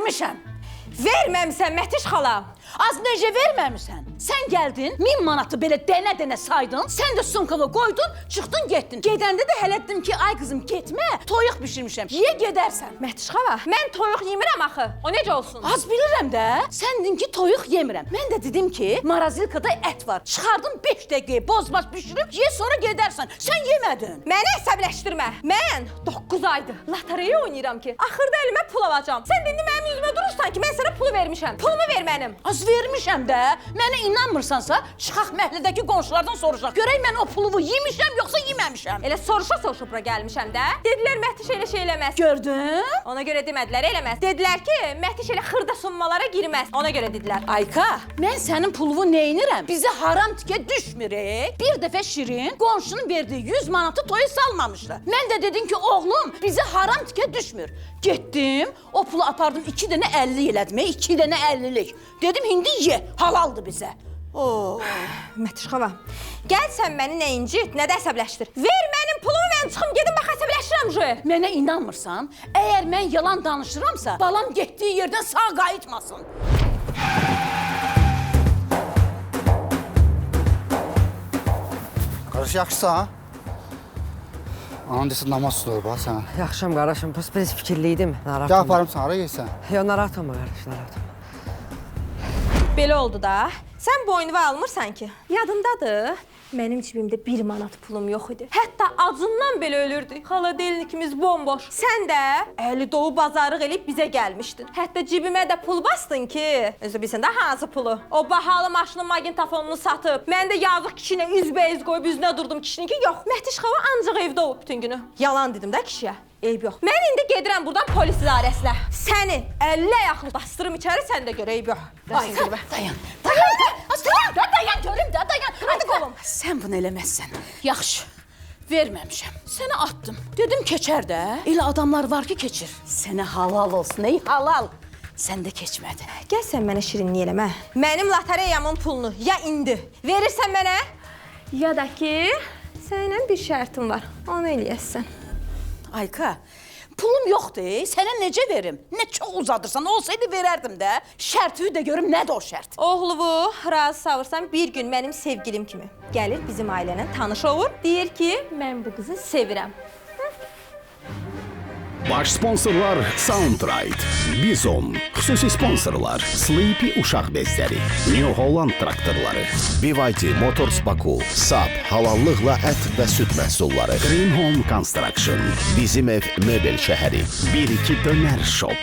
vermişəm. Verməmsən Mətiş xala. Az necə verməmişsən? Sən gəldin, 1000 manatı belə dənə-dənə saydın, sən də sumkava qoydun, çıxdın getdin. Gedəndə də hələ dedim ki, ay qızım getmə, toyuq bişirmişəm, yeyə gedərsən. Mətiş xala, mən toyuq yemirəm axı. O necə olsun? Az bilirəm də, sən dedin ki, toyuq yemirəm. Mən də dedim ki, marazilkada ət var. Çıxardım 5 dəqiqəyə bozbaş bişirib, ye sonra gedərsən. Sən yemədin. Məni əsəbləşdirmə. Mən 9 aydır lotereya oynayıram ki, axırda əlimə pul alacağam. Sən indi mənim yüzümə durursan ki, mən sənə pulu vermişəm. Pulumu ver mənim. Az vermişəm də. Mənə inanmırsansa, çıxaq məhəllədəki qonşulardan soruşaq. Görək mən o pulumu yemişəm yoxsa yeməmişəm. Elə soruşa-soruşa bura gəlmişəm də. Dedilər Mətiş elə şey eləməz. Gördün? Ona görə demədilər eləməz. Dedilər ki, Mətiş elə xırda summalara girməz. Ona görə dedilər. Ayka, mən sənin pulunu neynirəm? Bizə haram tikə düşmürük. Bir dəfə Şirin qonşunun verdiyi 100 manatı toyu salmamışdı. Mən də dedim ki, oğlum, bizə haram tikə düşmür. Getdim, o pulu apardım 2 dənə 50 elədim, 2 dənə 50'lik. Dedim, hindi ye, halaldır bizə. Mətiş xala, gəl sən məni nə incit, nə də əsəbləşdir. Ver mənim pulumu, mən çıxım gedim, bax əsəbləşirəm jö. Mənə inanmırsan, əgər mən yalan danışıramsa, balam getdiyi yerdən sağ qayıtmasın. Qarış, yaxşısa ha? Anan desin, namaz tutur bax sənə. Yaxşım qardaşım, pis fikirliydim. Narahat Gəl olma. aparım sənə, hara gelsən? Yo, narahat olma qardaş, narahat olma. Belə oldu da. Sən boynuva almırsan ki. Yadımdadır. Mənim cibimdə 1 manat pulum yox idi. Hətta acından belə ölürdü. Xaladelnikimiz bomboş. Sən də əli dolu bazarlıq eləyib bizə gəlmişdin. Hətta cibimə də pul bastın ki, özü bilsən də hansı pulu? O bahalı maşının magnitofonunu satıb, mən də yazıq kişinə üzbəyiz qoyub üzünə durdum kişinin ki, yox. Mətiş xala ancaq evdə olub bütün günü. Yalan dedim də kişiyə. Eyb yox. Mən indi gedirəm buradan polis idarəsinə. Səni 50 ayaqlı bastırım içəri, sən də görə eyb yox. Ayka, dayan, görüm də, dayan. Hadi qolum. Sən bunu eləməzsən. Yaxşı, verməmişəm. Səni atdım. Dedim, keçər də. Elə adamlar var ki, keçir. Sənə halal olsun, ey halal. Sən də keçmədi. Gəl sən mənə şirinlik eləmə. Mənim lotereyamın pulunu ya indi verirsən mənə, ya da ki, səninlə bir şərtim var. Onu eləyəsən. Ayka, pulum yoxdur, sənə necə verim? Nə çox uzadırsan, olsaydı verərdim də. Şərti də görüm, nədir o şərt? Oğlumu razı savırsan bir gün mənim sevgilim kimi gəlir bizim ailənin tanış olur. Deyir ki, mən bu qızı sevirəm. Baş sponsorlar Soundride, Bizon, xüsusi sponsorlar Sleepy uşaq bezləri, New Holland traktorları, BYD Motors Baku, SAP, halallıqla ət və süd məhsulları, Green Home Construction, Bizim Ev Möbel şəhəri, 1-2 Döner Shop.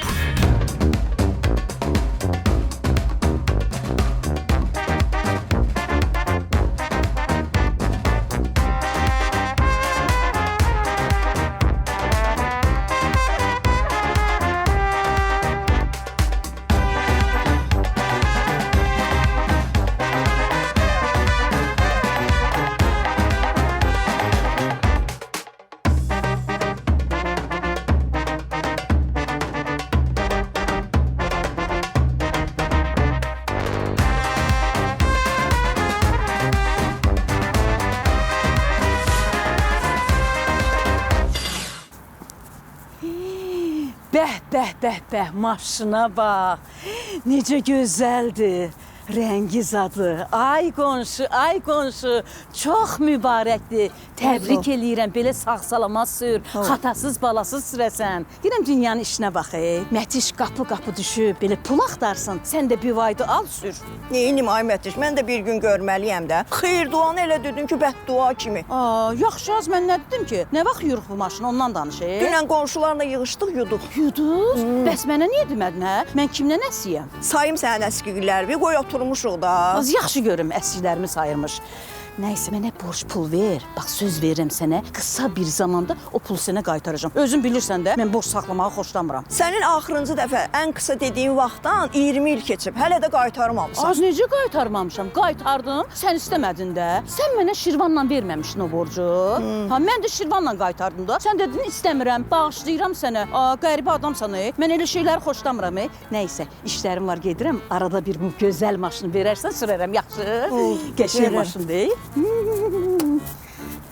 Bəh, maşına bax. Necə gözəldir. Rəngi zadı. Ay qonşu, çox mübarəkdir. Təbrik eləyirəm, belə sağ-salamat sür, xatasız balasız sürəsən. Deyirəm, dünyanın işinə bax, Mətiş qapı düşüb, belə pul axtarsın, sən də BYD al sür. Neynim ay Mətiş, mən də bir gün görməliyəm də. Xeyr duanı elə dedin ki, bəddua kimi. Yaxşı az, mən nə dedim ki? Nə vaxt yürüq bu maşını, ondan danışıq. Dünən qonşularla yığışdıq, yuduq. Yuduz? Bəs mənə niyə demədin, hə? Mən kimdən əsiyəm? Sayım sənin əskiklərimi, qoy oturmuşuq da. Az yaxşı görüm, əskiklərimi sayırmış. Nəysə, mənə borc pul ver. Bax, söz verirəm sənə, qısa bir zamanda o pulu sənə qaytaracağam. Özün bilirsən də, mən borc saxlamağı xoşlamıram. Sənin axırıncı dəfə ən qısa dediyin vaxtdan 20 il keçib, hələ də qaytarmamışsan. Az necə qaytarmamışam? Qaytardım, sən istəmədin də. Sən mənə Şirvanla verməmişdin o borcu. Mən də Şirvanla qaytardım da. Sən dedin, istəmirəm, bağışlayıram sənə. Qəribə adamsan, mən elə şeyləri xoşlamıram. Nəysə, işlərim var, gedirəm. Arada bir bu gözəl maşını verərsən, sürərəm, yaxşı. Qəşəng maşındır.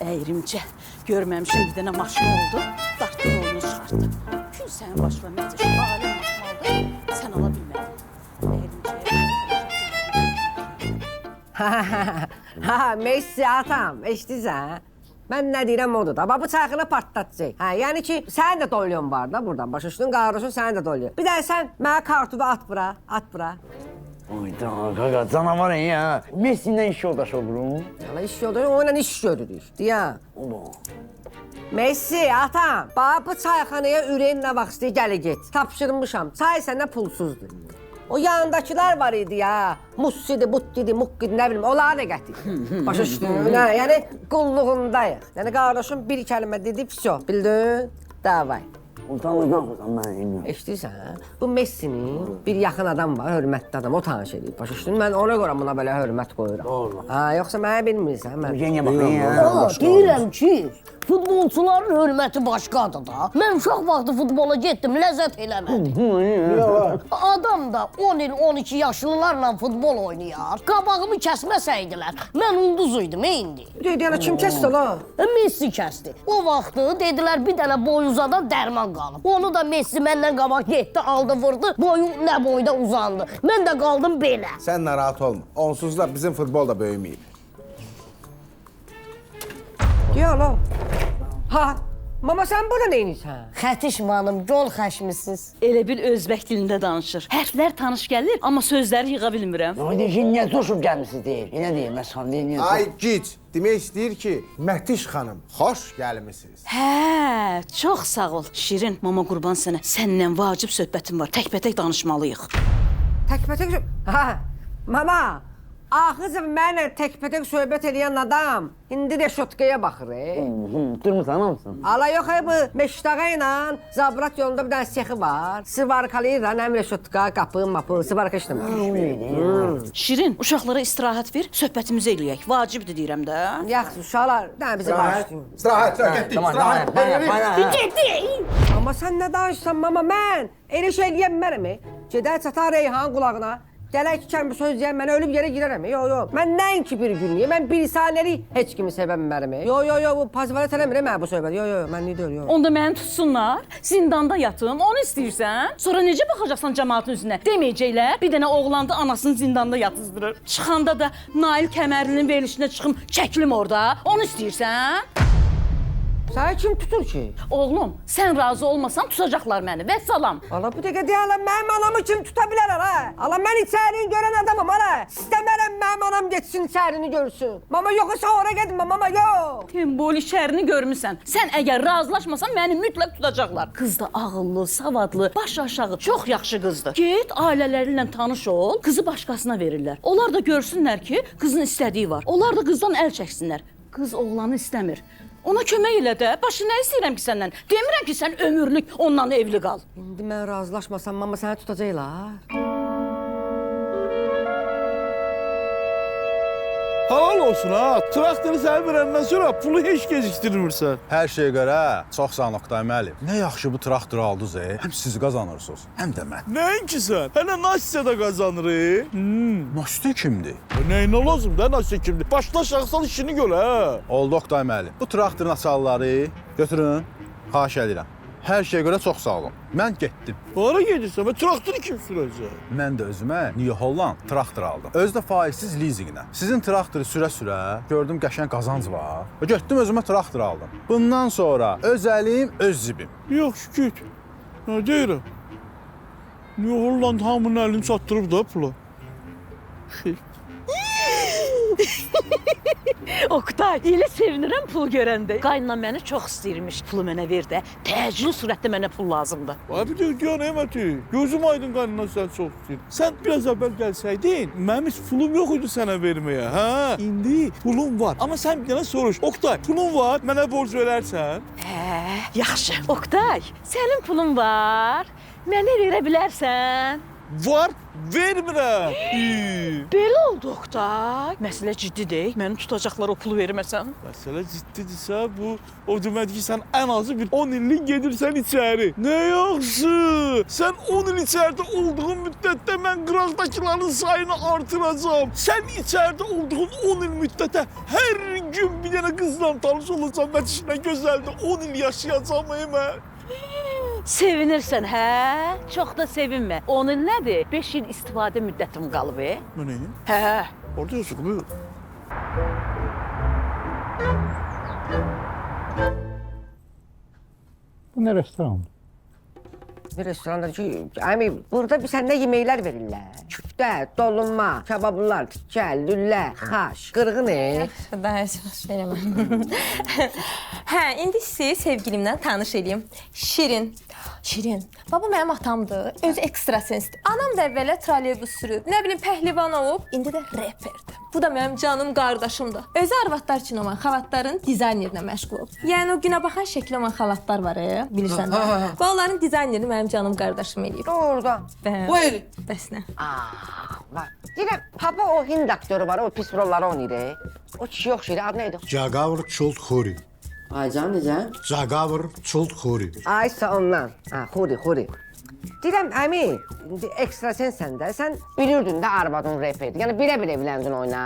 Əyrimcə, görməmişim bir dənə maşın oldu, dartdı rolunu çıxartdı. Gün sənin başına Mətiş, aləm maşın oldu, sən Ha, Messi atam, eşitsən? Mən nə deyirəm odur da. Bax bu çayxını partlatacaq. Hə, yəni ki, sənin də dolyon var da buradan. Başa düşdün, qardaşın sənin də dolyon. Bir də sən mənə kartuvu at bura, at bura. Oyda qaqa, canavar ya. Messi ilə iş yoldaşı olurum. Yana iş yoldaşı, onunla iş görürük. Deyəm. Messi atam, bax bu çayxanaya ürəyin nə vaxt istəyir, gəli get. Tapşırmışam, çay səndən pulsuzdur. O yanındakılar var idi ya. Mussidir, Buttidir, Mukkidi, nə bilim, onları da gətir. Başa düşdün? Yəni qulluğundayıq. Yəni qardaşım bir kəlmə dedi, pis bildin? Davay. Utanmadan mən emirəm. Eşidirsən? Bu Messinin bir yaxın adam var, hörmətli adam, o tanış edir. Başa düşdün? Mən ona görə buna belə hörmət qoyuram. Doğru. Ha, yoxsa mənə bilmirsən? Mən... Yenə baxın ya. Deyirəm ki, futbolçuların hörməti başqadır da. Mən uşaq vaxtı futbola getdim, ləzzət eləmədim. Adam da 10 il, 12 yaşlılarla futbol oynayar. Qabağımı kəsməsəydilər, mən ulduz idim indi. Deyirəm, kim kəsdi la? Messi kəsdi. O vaxtı dedilər bir dənə boyuzadan dərman qalıb. Onu da Messi məndən qabaq getdi, aldı, vurdu. Boyu nə boyda uzandı. Mən də qaldım belə. Sən narahat olma. Onsuz da bizim futbol da böyüməyib. Deyir la. Ha, mama sən burada neynirsən? Xətişmanım, yol xəşmisiz. Elə bil özbək dilində danışır. Hərflər tanış gəlir, amma sözləri yığa bilmirəm. Oyda yenə coşub gəlmisiniz deyir. Yenə deyir, mən sana deyir. Ay gic, demək istəyir ki, Məhtiş xanım, xoş gəlmisiniz. Hə, çox sağ ol. Şirin, mama qurban sənə. Səndən vacib söhbətim var. Təkbətək danışmalıyıq. Təkbətək ha, mama. Axıcım mənlə təkbətək söhbət edən adam indi də şotkaya baxır. Durmursan, anamsın. Ala yox, bu Meştaqa ilə Zabrat yolunda bir dənə sexi var. Sıvarkalayır da, nəmrə şotka, qapı, mapı, sıvarka işləmir. Şirin, uşaqlara istirahət ver, söhbətimizi eləyək. Vacibdir deyirəm də. Yaxşı, uşaqlar, nə bizi başlayın. İstirahət, getdik, istirahət. Amma sən nə danışsan, mama, mən elə şey eləyəmmərəm. Gedər çatar Reyhan qulağına. Gələk ki, bir söz deyən mənə ölüb yerə girərəm. Yox. Mən nəinki bir günlüyəm, mən bir saniyəlik heç kimi sevəmmərəm. Yox, bu pasivalet eləmirəm mən bu söhbət. Yox, mən nə deyir, yox. Onda məni tutsunlar, zindanda yatım, onu istəyirsən? Sonra necə baxacaqsan cəmaatın üzünə? Deməyəcəklər, bir dənə oğlandı anasını zindanda yatızdırır. Çıxanda da Nail Kəmərlinin verilişinə çıxım, çəkilim orada, onu istəyirsən? Səni kim tutur ki? Oğlum, sən razı olmasan tutacaqlar məni, vəssalam. Ala bu dəqiqə deyələm, mənim anamı kim tuta bilər, ala? Ala, mən içərini görən adamım, ala. İstəmərəm mənim anam geçsin, içərini görsün. Mama, yoxsa ora gedmə, mama, yox. Tembol işərini görmüsən. Sən əgər razılaşmasan məni mütləq tutacaqlar. Qız da ağıllı, savadlı, baş aşağı, çox yaxşı qızdır. Get, ailələri ilə tanış ol, qızı başqasına verirlər. Onlar da görsünlər ki, qızın istədiyi var. Onlar da qızdan əl çəksinlər. Qız oğlanı istəmir. Ona kömək elə də. Başı nə istəyirəm ki səndən? Demirəm ki, sən ömürlük ondan evli qal. İndi mən razılaşmasam, mama səni tutacaqlar. Halal olsun ha. Traktoru səni verəndən sonra pulu heç gecikdirmirsən. Hər şeyə görə çox sağ ol Oqtay müəllim. Nə yaxşı bu traktoru aldınız, həm siz qazanırsınız, həm də mən. Nəinki sən? Hələ Nasya da qazanır. Nasya kimdir? Nəyinə lazım da Nasya kimdir? Başla şəxsal işini gör, hə? Oldu Oqtay müəllim. Bu traktorun açarları götürün, xahiş edirəm. Hər şeyə görə çox sağ olun. Mən getdim. Hara gedirsən? Və traktoru kim sürəcək? Mən də özümə New Holland traktor aldım. Özü də faizsiz lizinqlə. Sizin traktoru sürə-sürə gördüm qəşəng qazanc var. Getdim özümə traktor aldım. Bundan sonra öz əlim, öz cibim. Yaxşı, get. Nə deyirəm? New Holland hamının əlini çatdırıb da pula. Oqtay, elə sevinirəm pul görəndə. Qaynana məni çox istəyirmiş. Pulu mənə ver də, təcili surətdə mənə pul lazımdır. Ay bir də ya Nəhməti, gözüm aydın qaynana sən çox istəyir. Sən biraz əvvəl gəlsəydin, mənim heç pulum yox idi sənə verməyə, hə? İndi pulum var. Amma sən bir dənə soruş. Oqtay, pulun var, mənə borc verərsən? Hə, yaxşı. Oqtay, sənin pulun var. Mənə verə bilərsən. Var, vermirəm. Belə oldu Oqtay. Məsələ ciddidir. Məni tutacaqlar o pulu verməsəm. Məsələ ciddidirsə, bu o deməkdir ki, sən ən azı bir 10 illik gedirsən içəri. Nə yaxşı! Sən 10 il içəridə olduğun müddətdə mən qıraqdakıların sayını artıracağam. Sən içəridə olduğun 10 il müddətə hər gün bir dənə qızla tanış olacam. Mətinə gözəldə 10 il yaşayacağam mən. Sevinirsən, hə? Çox da sevinmə. Onun nədir? 5 il istifadə müddətim qalıb, Bu nə? Hə, Orada yazıq, buyur. Bu ne restoran? Bir restoranda ki, əmi, burada bir səndə yeməklər verirlər. Küftə, dolunma, kabablar, tikəl, lüllə, xaş, qırğın Daha heç eləməm. Hə, indi sizi sevgilimlə tanış edeyim. Şirin. Şirin. Baba mənim atamdır. Özü ekstrasensdir. Anam da əvvələ trolleybus sürüb, nə bilim pəhlivan olub, indi də reperdir. Bu da mənim canım qardaşımdır. Özü arvadlar üçün olan xalatların dizaynerinə məşğul olub. Yəni o günə baxan şəkil olan xalatlar var ya, bilirsən də. Və onların dizaynerini mənim canım qardaşım eləyib. Doğrudan. Buyur. Bəs nə? Var. Deyirəm, papa o Hind aktörü var, o pis rolları oynayır. O kişi yoxşuydu, adı neydi? Cagavr Çoltkuri. Aycan necə? Cagavr Çoltkuri. Aysa ondan. Ha, xuri. Deyirəm, əmi, indi ekstrasensən də, sən bilirdin də arvadın reperdi. Yəni bilə-bilə evləndin oyna.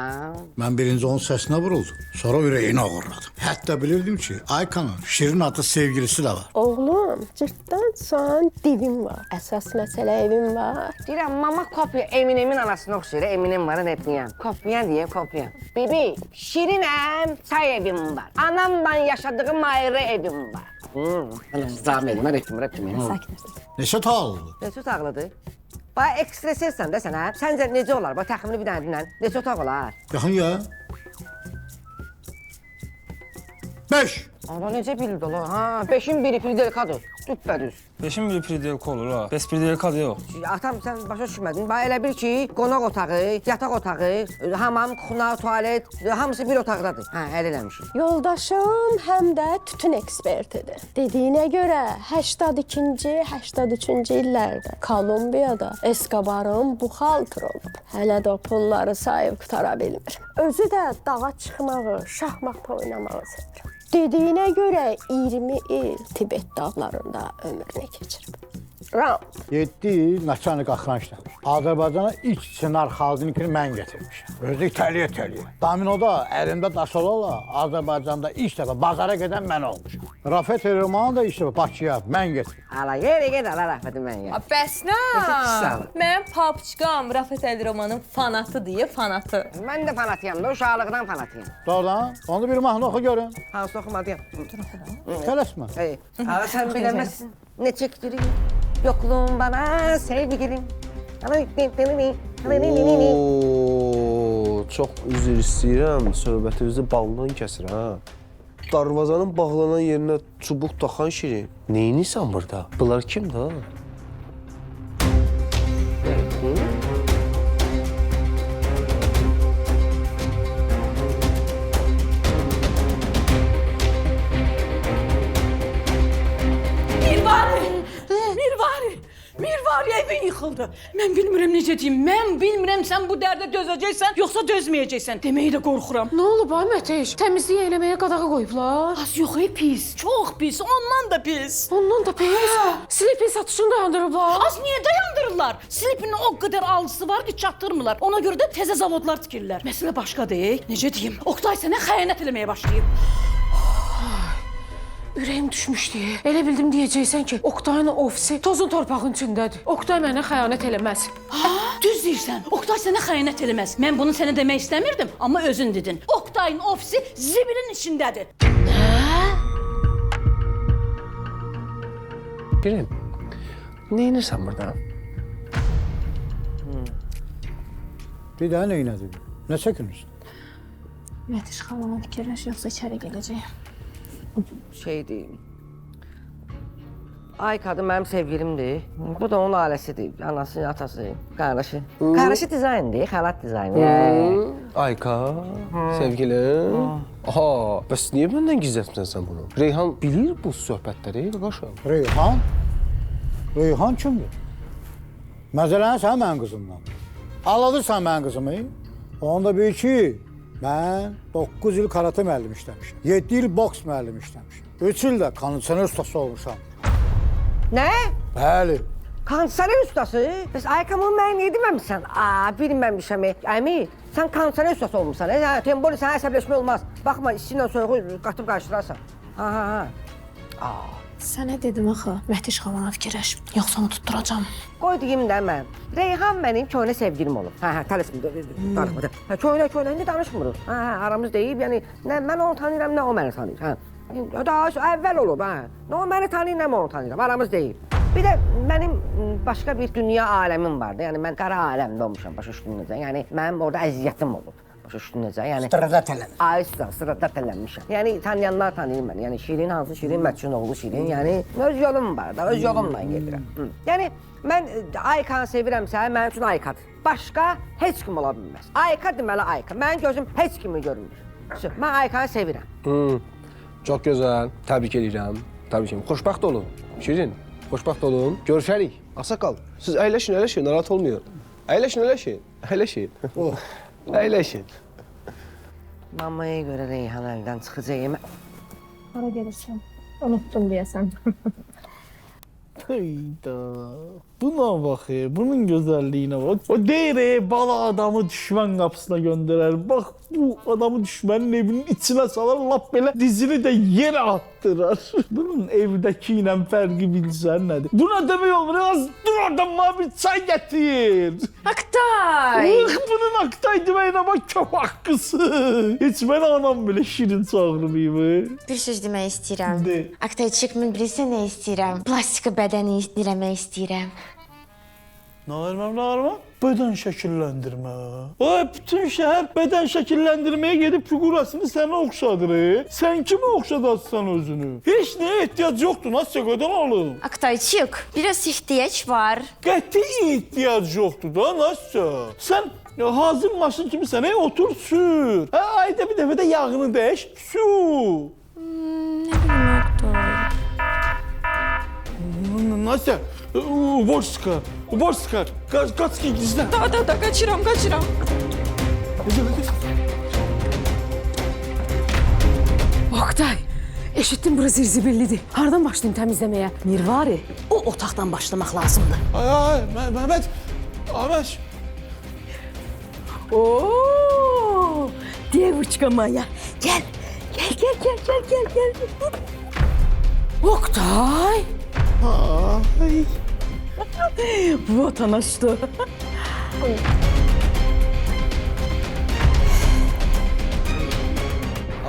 Ben birinci onun sesine vuruldum. Sonra yüreğini ağırladım. Hatta bilirdim ki Aykan'ın Şirin adlı sevgilisi de var. Oğlum, cırtdansan divim var. Əsas məsələ evim var. Deyirəm, mama kopya Eminemin anasını oxşayır. Eminem var, etməyəm. Kopyan deyəm, kopyan. Bibi, Şirinəm, çay evim var. Anamla yaşadığım ayrı evim var. Zahmet edin, mən etməyəm. Sakin. Neşet ağlı. Neçə otaqlıdır? Baya ekstrasensən də sən, hə? Səncə necə olar? Bax, təxmini bir dənə dinlə. Neçə otaq olar? Yaxın ya. 5. Ama necə bildi olar? Ha, 5'in biri Pridelkadır. Düppədüz. 5'in biri Pridelka olur ha. Bəs Pridelka yox. Atam, sən başa düşmədin. Bax, elə bil ki, qonaq otağı, yataq otağı, hamam, kuxuna, tualet, hamısı bir otaqdadır. Hə, əl eləmişik. Yoldaşım həm də tütün ekspertidir. Dediyinə görə 82-ci, 83-cü illərdə Kolumbiyada Escobar'ın buxaltır olub. Hələ də o pulları sayıb qutara bilmir. Özü də dağa çıxmağı, şahmat oynamağı sevir. Dediyinə görə 20 il Tibet dağlarında ömrünü keçirib. Ram. 7 il naçanik axrançda. Azərbaycana ilk Çınar xalqınkini mən getirmişəm. Özü itəliyə. Dominoda əlimdə daşolarla Azərbaycanda ilk dəfə bazara gedən mən olmuşam. Rafet Romanı da ilk dəfə Bakıya mən getirdim. Ala, gel, ala Rafet'i mən gel. Bəs nə? Mənim papçıqam Rafet Romanın fanatı deyə fanatı. Mən də fanatıyam da, uşaqlıqdan fanatıyam. Doğrudan, onu bir mahnı oxu görün. Hansı oxumadıyam? Tələsmə. Ala, sən biləməzsin. Ne çəkdirir? Yokluğun bana sevgilim. Çox üzr istəyirəm, söhbətinizi balından kəsir ha. Darvazanın bağlanan yerinə çubuq taxan Şirin. Neyinisən burada? Bunlar kimdir ha? Mirvari evin yıxıldı. Mən bilmirəm necə deyim. Mən bilmirəm sən bu dərdə dözəcəksən, yoxsa dözməyəcəksən. Deməyi də qorxuram. Nə olub ay Məteş? Təmizlik eləməyə qadağa qoyublar. Az yox, pis. Çox pis. Ondan da pis. Ondan da pis. Slipin satışını dayandırıblar. Az niyə dayandırırlar? Slipin o qədər alıcısı var ki, çatdırmırlar. Ona görə də təzə zavodlar tikirlər. Məsələ başqadır. Necə deyim? Oqtay sənə xəyanət eləməyə başlayıb. Ürəyim düşmüşdü. Elə bildim deyəcəksən ki, Oqtayın ofisi tozun torpağın içindədir. Oqtay mənə xəyanət eləməz. Düz deyirsən. Oqtay sənə xəyanət eləməz. Mən bunu sənə demək istəmirdim, amma özün dedin. Oqtayın ofisi zibilin içindədir. Şirin, neyinirsən burada? Bir daha neynədir? Nə çəkinirsən? Mətiş xalama fikirləş, yoxsa içəri gələcəyəm. Şeydir. Ay qadın mənim sevgilimdir. Bu da onun ailəsidir. Anası, atası, qardaşı. Qardaşı dizayndir, xalat dizaynı. Ayka, sevgilim. Aha, bəs niyə məndən gizlətmirsən sən bunu? Reyhan bilir bu söhbətləri, qaşam. Reyhan? Reyhan kimdir? Məzələnsən mənim qızımdan. Ağladırsan mənim qızımı? Onda bil ki, mən 9 il karate müəllim işləmişəm. 7 il boks müəllim işləmişəm. 3 il də kondisioner ustası olmuşam. Nə? Bəli. Kondisioner ustası? Bəs Aykamın mənə niyə deməmişsən? Bilməmişəm. Əmi, sən kondisioner ustası olmuşsan. Temboli sənə əsəbləşmə olmaz. Baxma, işçi ilə soyuğu qatıb qarşılarsan. Ha. Sənə dedim axı, Məhdiş xalana fikirləş, yoxsa onu tutturacam. Qoy deyim də mən. Reyhan mənim köhnə sevgilim olub. Tələsmə, darıxmadı. Köhnə, indi danışmırıq. Aramız deyib, yəni nə mən onu tanıyıram, nə o məni tanıyır. Daha əvvəl olub, nə o məni tanıyır, nə mən onu tanıyıram. Aramız deyib. Bir də mənim başqa bir dünya aləmim vardı. Yəni mən qara aləmdə olmuşam, başa düşdün necə? Yəni mənim orada əziyyətim olub. Başa düşdün necə? Yəni Sıradat eləmiş. Ay, sıradat eləmişəm. Yəni tanıyanlar tanıyır məni. Yəni Şirin hansı Şirin, Mətçunoğlu Şirin. Yəni öz yolum var da, öz yolumla gedirəm. Yəni mən Aykanı sevirəmsə, mənim üçün Aykadır. Başqa heç kim ola bilməz. Ayka deməli Ayka. Mənim gözüm heç kimi görmür. Mən Aykanı sevirəm. Çox gözəl. Təbrik edirəm. Təbrik edirəm. Xoşbəxt olun. Şirin, xoşbəxt olun. Görüşərik. Ağsaqqal, siz əyləşin, narahat olmayın. Əyləşin. Əyləşin. Mamaya görə Reyhan əldən çıxacaq. Hara gedirsən? Unutdum deyəsən. Hayda. Buna bax, bunun gözəlliyinə bax. O deyir, bala adamı düşmən qapısına göndərər. Bax, bu adamı düşmənin evinin içinə salar, lap belə dizini də yerə attırar. Bunun evdəki ilə fərqi bilsən nədir? Buna demək olmur, az dur oradan bana bir çay gətir. Aktay! Bunun Aktay deməyinə bax, köp haqqısı. Heç mənə anam belə şirin çağırmayıb. Bir söz demək istəyirəm. De. Aktayçıq, mən bilirsən nə istəyirəm? Plastika bədəni eləmək istəyirəm. Nə bədən şəkilləndirmə. Bütün şəhər bədən şəkilləndirməyə gedib figurasını sənə oxşadır. Sən kimə oxşadasın özünü? Heç nəyə ehtiyac yoxdur, Nasya, qadan alım. Aktayçıq, biraz ehtiyac var. Qəti ehtiyac yoxdur da, Nasya. Sən hazır maşın kimi sənə otur, sür. Ayda bir dəfə də yağını dəş, sür. Nə bileyim, Aktay. Nasya, Uborska, qaç ki gizlən. Da, qaçıram. Oktay, eşitdim bura zirzibillidir. Hardan başlayayım təmizləməyə? Mirvari, o otaqdan başlamaq lazımdır. Ay, Məhməd, Ahmet. Oo, девочка моя, gel. Oktay. Ay. Вот она что.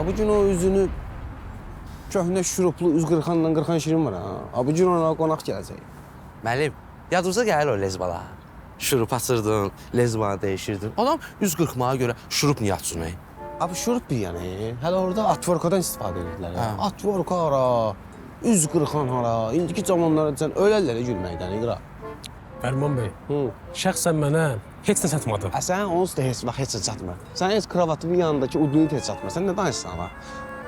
Bu gün o üzünü köhnə şuruplu üz qırxanla qırxan Şirin var ha. Bu gün ona qonaq gələcək. Müəllim, yadınıza gəlir o lezbala. Şurup açırdın, lezbanı dəyişirdin. Adam üz qırxmağa görə şurup niyə açsın? Bu şurup bir yəni. Hələ orada atvorkadan istifadə edirdilər. Atvorka hara, üz qırxan hara. İndiki zamanlarda sən ölərlər gülməkdən, iqra. Fərman bəy, şəxsən mənə heç nə çatmadı. Sən onsuz da heç nə çatmır. Sən heç kravatının yanındakı udunu heç çatmır. Sən nə danışsan ha?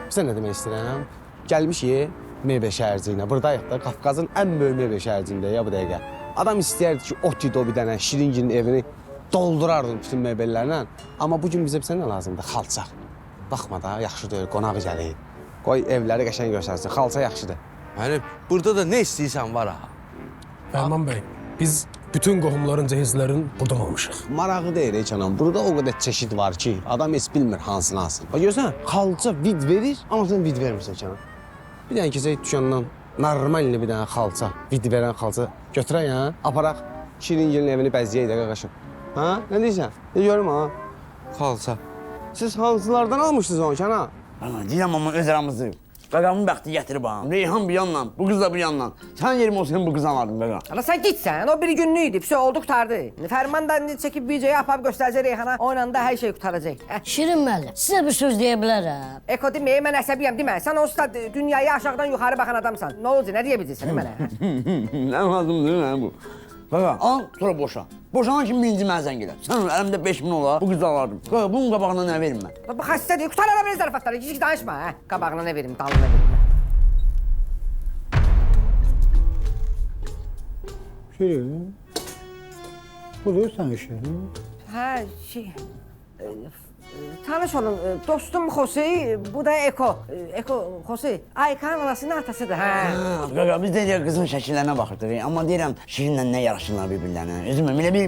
Sən nə demək istəyirəm? Gəlmişik mebel şəhərciyinə. Buradayıq da Qafqazın ən böyük mebel şəhərciyində ya bu dəqiqə. Adam istəyərdi ki, o bir dənə Şiringinin evini doldurardı bütün mebellərlə. Amma bugün bizə nə lazımdır? Xalça. Baxma da, yaxşı deyil, qonağı gəlir. Qoy evləri qəşəng göstərsin, xalça yaxşıdır. Müəllim, burada da nə istəyirsən var ha? Fərman bəy, biz bütün qohumların, cəhizlərin buradan almışıq. Marağı deyil, canım. Burada o qədər çeşid var ki, adam heç bilmir hansını alsın. Bax, görsən, xalça vid verir, amma sən vid vermirsən canım. Bir dənə keçək dükandan normalini bir dənə xalça, vid verən xalça götürək, ha? Aparaq, Şiringilin evini bəzəyək də qaqaşım. Ha? Nə deyirsən? Ne görüm, ha? Xalça. Siz hansılardan almışsınız onu, kana? Deyəm, amma öz aramızı. Qaqamın bəxti gətirib ha. Reyhan bir yandan, bu qız da bir yandan. Sən yerim olsun, bu qızı alardım qaqa. Ana sən gitsən, o bir günlüydü, pis oldu, qurtardı. Fərmandan çəkib videoyu apab göstərəcək Reyhana, onunla da hər şey qurtaracaq. Şirin müəllim, sizə bir söz deyə bilərəm. Eko deməyə, mən əsəbiyəm, demə. Sən onsuz da dünyaya aşağıdan yuxarı baxan adamsan. Nə olacaq, nə deyə biləcəksən mənə? Nə lazımdır nə bu? Qaqa, al, sonra boşa. Boşanan kimi birinci mənə zəng elə. Sən əlimdə 5000 olar, bu qızı alardım. Qaqa, bunun qabağına nə verim mən? Bu xəstədir, qutar ala belə zarafatları, kiçik danışma, hə? Qabağına nə verim, dalına verim. Şirin, buluyorsan işini. Hə, Tanış olun, dostum Xosi, bu da Eko. Eko, Xosi, Aykan anasının atasıdır. Hə. Qaqa, biz də qızın şəkillərinə baxırdıq. Amma deyirəm, Şirinlə nə yaraşırlar bir-birlərinə. Özümə elə bir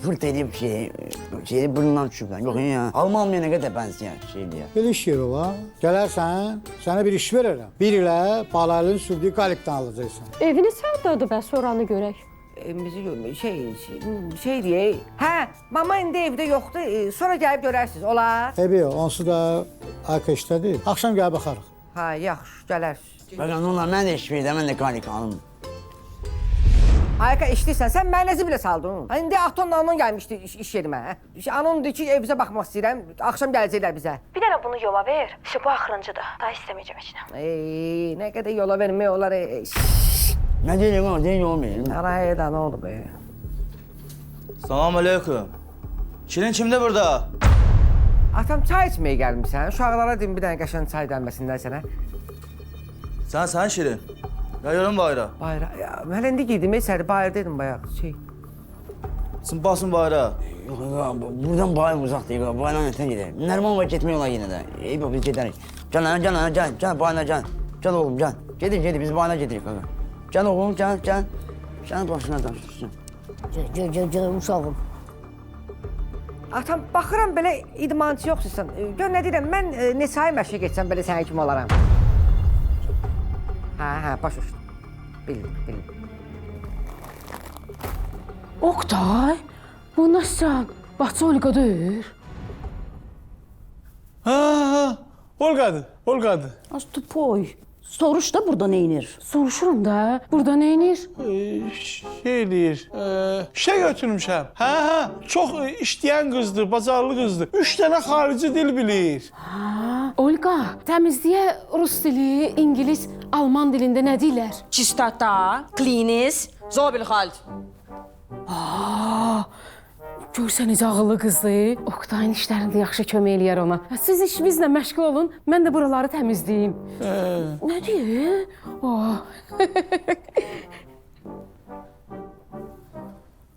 fırt edib şey burnundan düşüblər. Yox, ya. Alman nə qədər bənzəyər şey deyə. Belə iş yeri var. Gələrsən, sənə bir iş verərəm. Bir ilə balalın sürdüyü qalikdən alacaqsan. Evini sağdadır bəs oranı görək. Bizi şey deyək. Hə, mama indi evdə yoxdur. Sonra gəlib görərsiniz. Olar? Təbii, onsuz da Ayka işlədir. Axşam gəlib baxarıq. Hə, yaxşı, gələrsiniz. Qaqa, nə olar, mən də iş verirəm, mən də qalik alım. Ayka işləyirsən, sən mənə nəzi bilə saldın. İndi Atonla onun gəlmişdi iş yerimə. Anon deyir ki, evimizə baxmaq istəyirəm. Axşam gələcəklər bizə. Bir dənə bunu yola ver. Bu axırıncıdır. Daha istəməyəcəm heç nə. Nə qədər yola vermək olar. Nə deyirəm, o deyir olmayır. Araya nə oldu be? Salam aleyküm. Şirin kimdə burada? Atam çay içməyə gəlmişsən. Uşaqlara deyim bir dənə qəşəng çay dənməsinlər sənə. Sən Şirin. Yayıyorum bayrağı. Bayrağı, ya mən indi giydim, səni bayırdaydım bayaq. Sən basın bayrağı. Yox, buradan bayım uzaq deyil, bayına ötən gedək. Nərman var, getmək olar yenə də. Eyb, biz gedərik. Can, bayına can. Can oğlum, can. Gedin, biz bayına gedirik, qaqa. Can oğlum, can. Can başına danışırsın. Gel uşağım. Atam, baxıram belə idmançı yoxsursan. Gör nə deyirəm, mən neçə ay məşqə geçsəm belə sənin kimi olaram. Hə, başa düşdüm. Bildim. Oktay, bu nasıl? Bahçe Olga deyir. Ha, Olgadır. Az tupoy. Soruş da burada neynir? Soruşurum da, burada neynir? Şey eləyir, şey götürmüşəm. Hə, çox işləyən qızdır, bacarılı qızdır. 3 dənə xarici dil bilir. Olga, təmizliyə rus dili, İngilis, Alman dilində nə deyirlər? Чистота, клинис, зобелхальд. Görsən necə ağıllı qızdır. Oktayın işlərində yaxşı kömək eləyər ona. Siz işinizlə məşğul olun, mən də buraları təmizləyim. Nə deyir?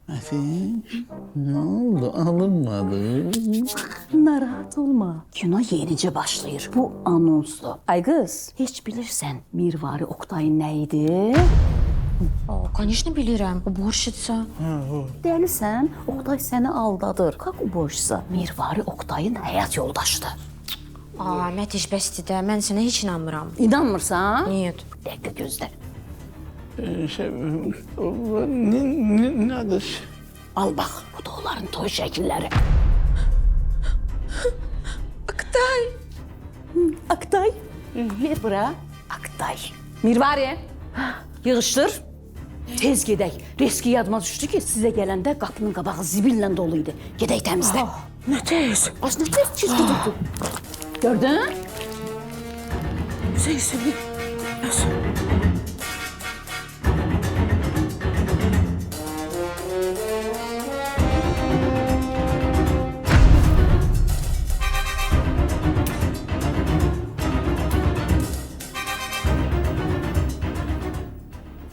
Afiş, ne oldu? Alınmadı. Narahat olma. Kino yenicə başlayır. Bu anonslu. Ay qız, heç bilirsən Mirvari Oktayın nə idi? Конечно, bilirəm. Bu borçlusa. Dəlisən, Oktay səni aldadır. Как o borçsa? Mirvari Oktayın həyat yoldaşıdır. Mətiş bəsdir də, mən sənə heç inanmıram. İnanmırsan? Niyə? Dəqiqə gözlə. Nədir? Al bax, bu da onların toy şəkilləri. Oktay. Oktay. Ver bura. Oktay. Mirvari. Yığışdır. Tez gedək. Riski yadıma düşdü ki, sizə gələndə qapının qabağı zibillə dolu idi. Gedək təmizlə. Nə tez? Az nə tez çizgi tutdu. Gördün? Seyisini.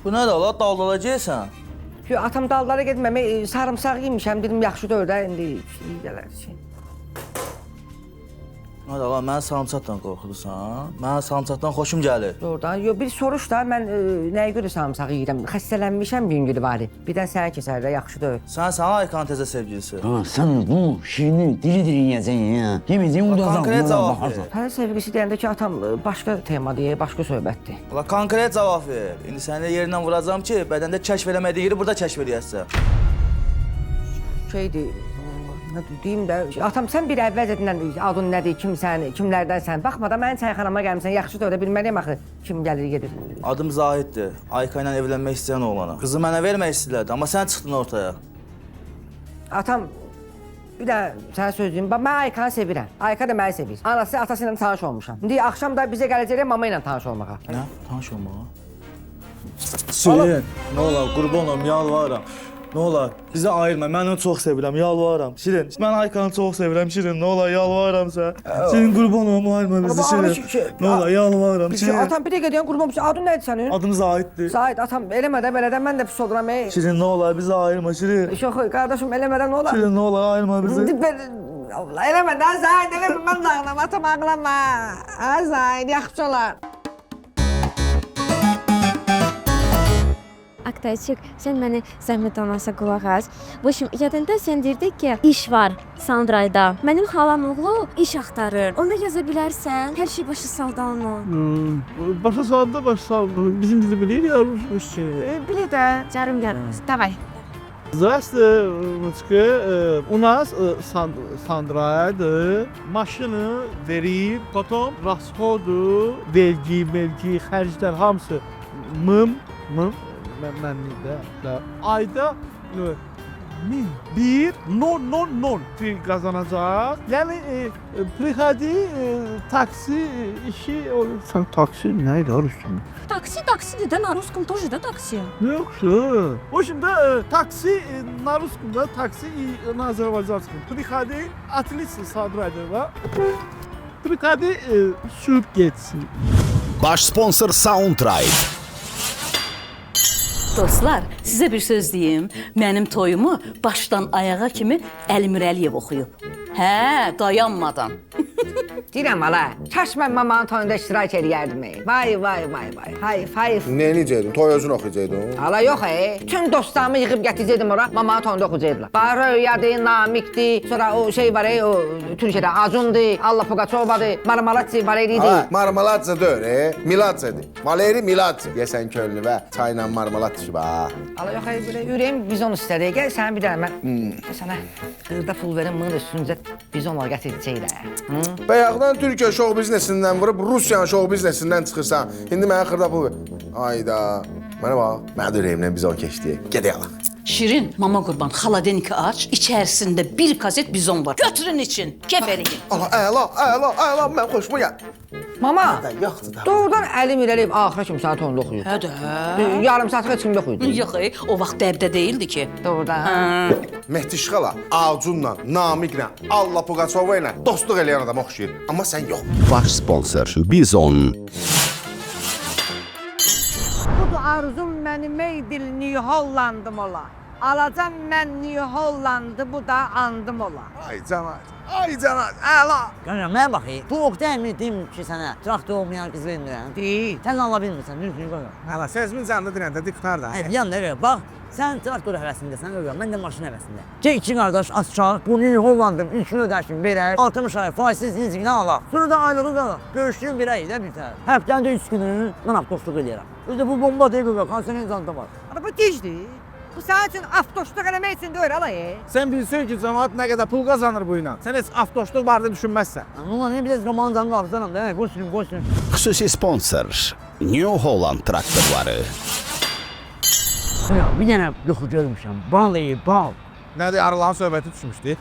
Bu nədir ala? Daldalacaqsan? Atam dallara getməmək, sarımsaq yemişəm, dedim yaxşı deyil də, indi iyi gələr. Nədir ala, mənə sarımsaqdan qorxursan? Mənə sarımsaqdan xoşum gəlir. Doğrudan, bir soruş da, mən nəyə görə sarımsağı yeyirəm? Xəstələnmişəm yüngül bari. Birdən sənə keçər də, yaxşı deyil. Sən Aykanın təzə sevgilisi. Sən bu Şirinin diri-diri yiyəcəksən ya. Yeməyəcəksən, udacaqsan. Konkret cavab ver. Təzə sevgilisi deyəndə ki, atam başqa temadır, başqa söhbətdir. Ala, konkret cavab ver. İndi səni yerindən vuracağam ki, bədəndə kəşf eləmədiyi yeri burada kəşf eləyəsən. Şeydir, nə deyim də, atam sən bir əvvəz edinən adın nədir, kimsən, kimlərdənsən? Baxma da mənim çayxanama gəlmişsən, yaxşı da öyle bilməliyəm axı kim gəlir gedir. Adım Zahiddir. Ayka ilə evlənmək istəyən oğlana. Qızı mənə vermək istəyirlərdi, amma sən çıxdın ortaya. Atam, bir də sənə söz deyim, mən Aykanı sevirəm. Ayka da məni sevir. Anası, atası ilə tanış olmuşam. İndi axşam da bizə gələcəklər mama ilə tanış olmağa. Nə? Tanış olmağa? Şirin, nə olar, qurban olum, yalvarıram. Nə olar, bizi ayırma, mən onu çox sevirəm, yalvarıram. Şirin, mən Aykanı çox sevirəm, Şirin, nə olar, yalvarıram sən. Şirin, qurban olum, ayırma bizi, Şirin. Nə olar, yalvarıram, Şirin. Atam bir dəqiqə deyən qurban olum, adın nədir sənin? Adım Zahiddir. Zahid, atam eləmədən, belədən mən də pis oluram. Şirin, nə olar, bizi ayırma, Şirin. Yox, qardaşım, eləmədən nə olar? Şirin, nə olar, ayırma bizi. Allah, eləmə də Zaid, eləmə, mən də ağlama, tam ağlama. Ay Zaid, yaxşı olar. Aktayçıq, sən məni zəhmət olmasa qulaq as. Bu işim yadında sən deyirdin ki, iş var Sandrayda. Mənim xalam oğlu iş axtarır. Onda yaza bilərsən, hər şey başa saldı onu. Başa saldı, başa saldı. Bizim dili bilir ya, Rus şey. Bilir də, canım davay. Здравствуйте, у нас Sandray'dı. Maşını verib, potom rasxodu, vergi, xərclər hamısı mənlikdə. Ayda 1,000 qazanacaq. Yəni, prihadi taksi işi olur. Sən taksi nə ilə arışdın? Taksi, да, на русском тоже, да, такси? Yoxsa. В общем-то, taksi на русском, да, taksi и на азербайджанском. Приходи, отлично Sandray'da. Приходи, sürüb getsin. Baş sponsor Soundtrite. Dostlar, sizə bir söz deyim. Mənim toyumu başdan ayağa kimi Əlimir Əliyev oxuyub. Hə, dayanmadan. Deyirəm ala, kaş mən mamanın toyunda iştirak edərdim. Vay. Hayf. Ne necəydin? Toy özün oxuyacaqdın? Ala yox Bütün dostlarımı yığıb gətirəcəydim ora, mamanın toyunda oxuyacaqdılar. Röyadır, Namikdir, sonra o şey var o Türkiyədə Acundur, Alla Pugaçovadır, Marmalatçı, Valeriydi. Marmalatça deyil, Milatçadır. Valeri Milatçı. Yesən könlü və çayla marmalat düşüb ha. Ala yox belə ürəyim bizon istədi. Gəl sənə bir dənə mən sənə xırda pul verim, bunun üstüncə bizonlar gətirəcəklər. Bayaqdan Türkiyə şou biznesindən vurub Rusiyanın şou biznesindən çıxırsan. İndi mənə xırda pul ver. Ayda. Mənə bax, mənə də ürəyimdən bizon keçdi. Gedək ala. Şirin, mama qurban, xaladenki aç, içərisində bir kaset bizon var. Götürün için, keferiyin. Əla, mən xoşuma gəl. Mama, doğrudan Əlimir Əliyev axıra kimi sənə toyunda oxuyur. Hə də. Yarım saatlığa heç kim yox idi. Yox, o vaxt dəbdə değildi ki. Doğrudan. Mehdi Şıxala, Acunla, Namiklə, Alla Pugaçova ilə dostluq eləyən adam oxşuyur. Amma sən yox. Baş sponsor Bizon. Budur arzum mənim ey dil New Hollandım ola. Alacam mən New Hollandı, bu da andım ola. Ay canat, əla. Görürəm, mənə bax, bu oqda dedim ki sənə traktor olmayan qız vermirəm. Deyil. Sən ala bilmirsən, düzgün qoyma. Hala, sözümün canlı dinəndə diktar da. Yandır, bax, sən traktor həvəsindəsən, görürəm, mən də maşın həvəsində. İki qardaş açacaq, bu New Hollandım, ilkin ödəşim verək, 60 ay faizsiz lizinə alaq. Sonra da aylığı da görüşdüyüm bir ayda bitər. Həftəndə 3 günü mən avtostluq eləyərəm. Özdə bu bomba deyil, görürəm, konserin zanda var. Ana bu düzdür. Bu sənin üçün avtoşluq eləmək üçün deyir ala. Sən bilsən ki, cəmaət nə qədər pul qazanır bu ilə. Sən heç avtoşluq barədə düşünməzsən. Ulan ne biləcək romandan qalxsanam da, qoşun. Xüsusi sponsor New Holland traktorları. Bir dənə yoxu görmüşəm, bal. Nədir, arıların söhbəti düşmüşdü?